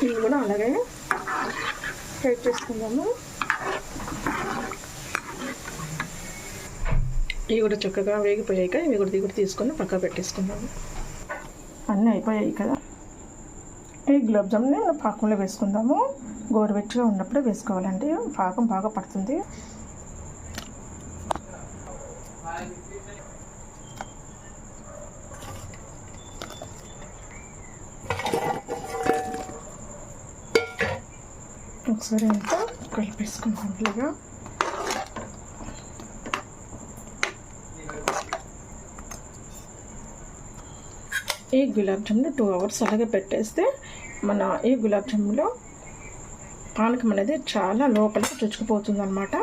ఇవి కూడా అలాగే ఫ్రై చేసుకుందాము. ఇవి కూడా చక్కగా వేగిపోయాక ఇవి కూడా తీసుకొని పక్క పెట్టేసుకుందాము. అన్నీ అయిపోయాయి కదా. ఈ గులాబ్ జామున్ని పాకంలో వేసుకుందాము. గోరువెచ్చగా ఉన్నప్పుడే వేసుకోవాలండి, పాకం బాగా పడుతుంది. ఒకసారి అంతా కలిపేసుకుందాం ఇలాగా. ఈ గులాబ్ జామున్ 2 hours అలాగే పెట్టేస్తే ఈ గులాబ్ జామున్లో పానకం అనేది చాలా లోపలికి చొచ్చుకుపోతుంది అన్నమాట.